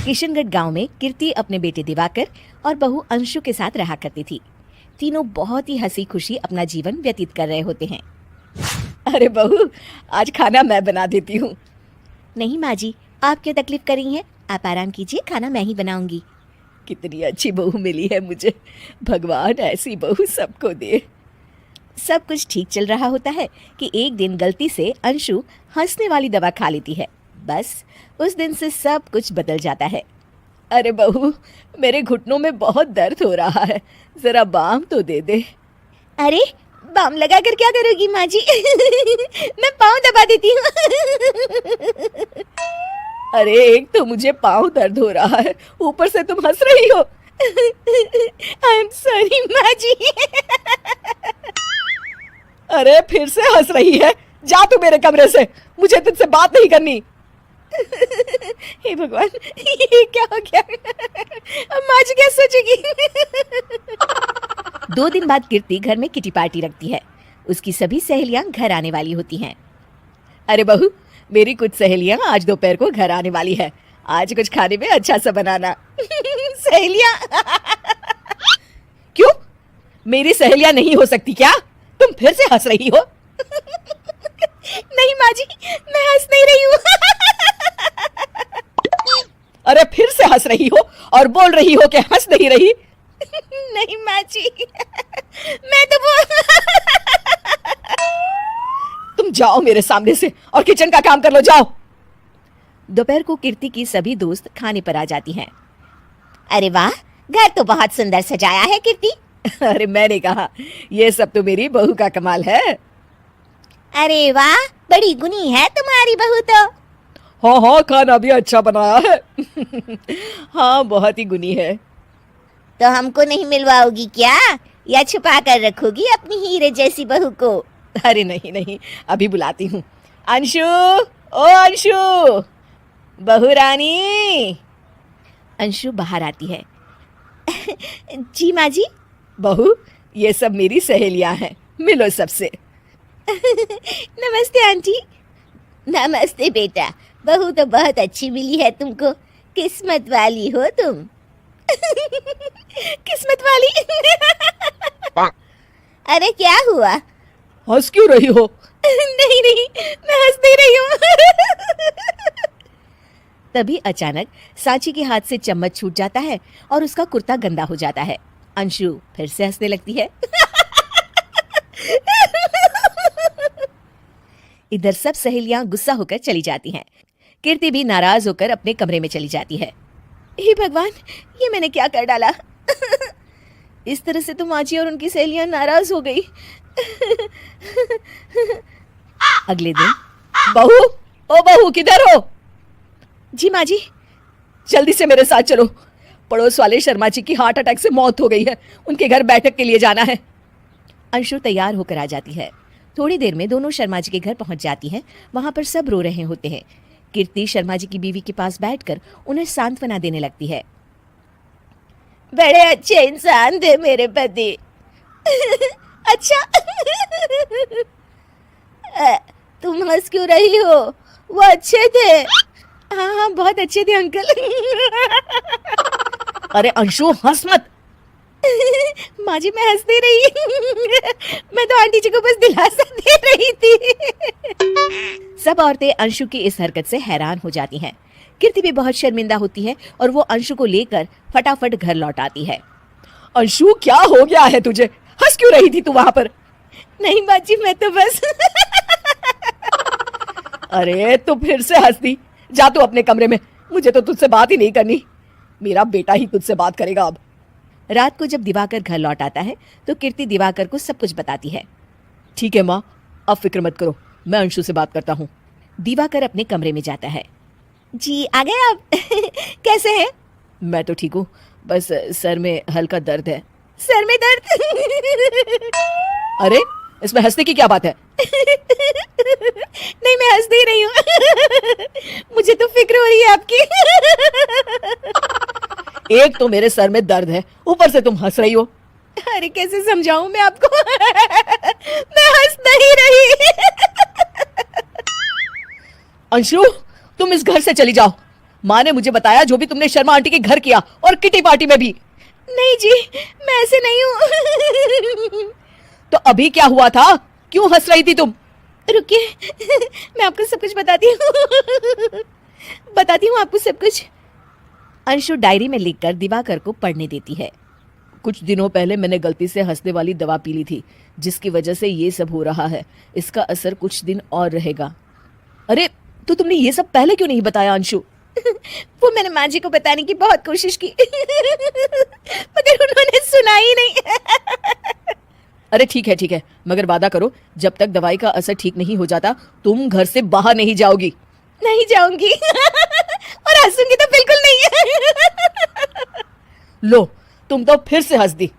किशनगढ़ गांव में कीर्ति अपने बेटे दिवाकर और बहू अंशु के साथ रहा करती थी। तीनों बहुत ही हंसी खुशी अपना जीवन व्यतीत कर रहे होते हैं। अरे बहू, आज खाना मैं बना देती हूँ। नहीं माँ जी, आप क्यों तकलीफ कर रही हैं? आप आराम कीजिए, खाना मैं ही बनाऊंगी। कितनी अच्छी बहू मिली है मुझे, भगवान ऐसी बहू सबको दे। सब कुछ ठीक चल रहा होता है कि एक दिन गलती से अंशु हंसने वाली दवा खा लेती है। बस उस दिन से सब कुछ बदल जाता है। अरे बहू, मेरे घुटनों में बहुत दर्द हो रहा है, जरा बाम तो दे दे। अरे बाम लगा कर क्या करोगी माँ जी? मैं पाँव दबा देती हूँ। अरे एक तो मुझे पाँव दर्द हो रहा है, ऊपर से तुम हंस रही हो। आई एम सॉरी माँ जी। अरे फिर से हंस रही है, जा तू मेरे कमरे से, मुझे तुझसे बात नहीं करनी। हे भगवान, ये क्या हो गया? माँ जी क्या सोचेगी? 2 दिन बाद कीर्ति घर में किटी पार्टी रखती है। उसकी सभी सहेलियां घर आने वाली होती हैं। अरे बहू, मेरी कुछ सहेलियां आज दोपहर को घर आने वाली है, आज कुछ खाने में अच्छा सा बनाना। सहेलियां? क्यों, मेरी सहेलियां नहीं हो सकती क्या? तुम फिर से हंस रही हो। नहीं माँ जी, मैं हंस नहीं रही हूँ। अरे फिर से हंस रही हो और बोल रही हो कि हंस नहीं रही। नहीं माँ जी, मैं तो तुम जाओ मेरे सामने से और किचन का काम कर लो, जाओ। दोपहर को कीर्ति की सभी दोस्त खाने पर आ जाती हैं। अरे वाह, घर तो बहुत सुंदर सजाया है कीर्ति। अरे मैंने कहा, ये सब तो मेरी बहू का कमाल है। अरे वाह, बड़ी गुनी है तुम्हारी बहू तो। हाँ हाँ, खाना भी अच्छा बनाया है। हाँ, बहुत ही गुनी है। तो हमको नहीं मिलवाओगी क्या, या छुपा कर रखोगी अपनी हीरे जैसी बहू को? अरे नहीं नहीं, अभी बुलाती हूँ। अंशु, ओ अंशु, बहू रानी। अंशु बाहर आती है। जी माँ जी। बहू, ये सब मेरी सहेलियां हैं, मिलो सबसे। नमस्ते आंटी। नमस्ते बेटा, बहू तो बहुत अच्छी मिली है तुमको, किस्मत वाली हो तुम। किस्मत वाली? अरे क्या हुआ, हंस क्यों रही हो? नहीं नहीं, मैं हंस नहीं रही हूँ। तभी अचानक सांची के हाथ से चम्मच छूट जाता है और उसका कुर्ता गंदा हो जाता है। अंशु फिर से हंसने लगती है। इधर सब सहेलियां गुस्सा होकर चली जाती हैं। कीर्ति भी नाराज होकर अपने कमरे में चली जाती है। हे भगवान, ये मैंने क्या कर डाला? इस तरह से तो माँ जी और उनकी सहेलियां नाराज हो गई। अगले दिन, बहू, ओ बहू, किधर हो? जी माँ जी। जल्दी से मेरे साथ चलो, पड़ोस वाले शर्मा जी की हार्ट अटैक से मौत हो गई है, उनके घर बैठक के लिए जाना है। अंशु तैयार होकर आ जाती है। थोड़ी देर में दोनों शर्मा जी के घर पहुंच जाती हैं। वहां पर सब रो रहे होते हैं। कीर्ति शर्मा जी की बीवी के पास बैठकर उन्हें सांत्वना देने लगती है। बड़े अच्छे इंसान थे मेरे पति। अच्छा। तुम हंस क्यों रही हो? वो अच्छे थे। हाँ हाँ, बहुत अच्छे थे अंकल। अरे अंशु, हंस मत। माँ जी, मैं हंस नहीं रही। मैं तो आंटी जी को बस दिलासा दे रही थी। सब औरतें अंशु की इस हरकत से हैरान हो जाती हैं। कीर्ति भी बहुत शर्मिंदा होती है और वो अंशु को लेकर फटाफट घर लौट आती है। अंशु, क्या हो गया है तुझे? हंस क्यों रही थी तू वहां पर? नहीं माँ जी, मैं तो बस। अरे तू फिर से हंस दी, जा तू अपने कमरे में, मुझे तो तुझसे बात ही नहीं करनी। मेरा बेटा ही तुझसे बात करेगा अब। रात को जब दिवाकर घर लौट आता है तो कीर्ति दिवाकर को सब कुछ बताती है। ठीक है माँ, अब फिक्र मत करो, मैं अंशु से बात करता हूँ। दिवाकर अपने कमरे में जाता है। जी आ गए आप? कैसे हैं? मैं तो ठीक हूँ, बस सर में हल्का दर्द है। सर में दर्द? अरे इसमें हंसने की क्या बात है? नहीं, मैं हंस नहीं रही हूँ। मुझे तो फिक्र हो रही है आपकी। एक तो मेरे सर में दर्द है, ऊपर से तुम हंस रही हो। अरे कैसे समझाऊं मैं आपको? मैं हंस नहीं रही। अंशु, तुम इस घर से चली जाओ, माँ ने मुझे बताया जो भी तुमने शर्मा आंटी के घर किया और किटी पार्टी में भी। नहीं जी, मैं ऐसे नहीं हूँ। तो अभी क्या हुआ था, क्यों हंस रही थी तुम? रुकिए, मैं आपको सब कुछ बताती हूँ। बताती हूँ आपको सब कुछ। अंशु डायरी में लिखकर दिवाकर को पढ़ने देती है। कुछ दिनों पहले मैंने गलती से हंसने वाली दवा पी ली थी, जिसकी वजह से ये सब हो रहा है। इसका असर कुछ दिन और रहेगा। अरे तो तुमने ये सब पहले क्यों नहीं बताया अंशु? वो मैंने माँ जी को बताने की बहुत कोशिश की, मगर उन्होंने सुना ही नहीं। अरे ठीक है, मगर वादा करो जब तक दवाई का असर ठीक नहीं हो जाता तुम घर से बाहर नहीं जाओगी। नहीं जाऊंगी और हंसूंगी तो बिल्कुल नहीं। लो, तुम तो फिर से हंस दी।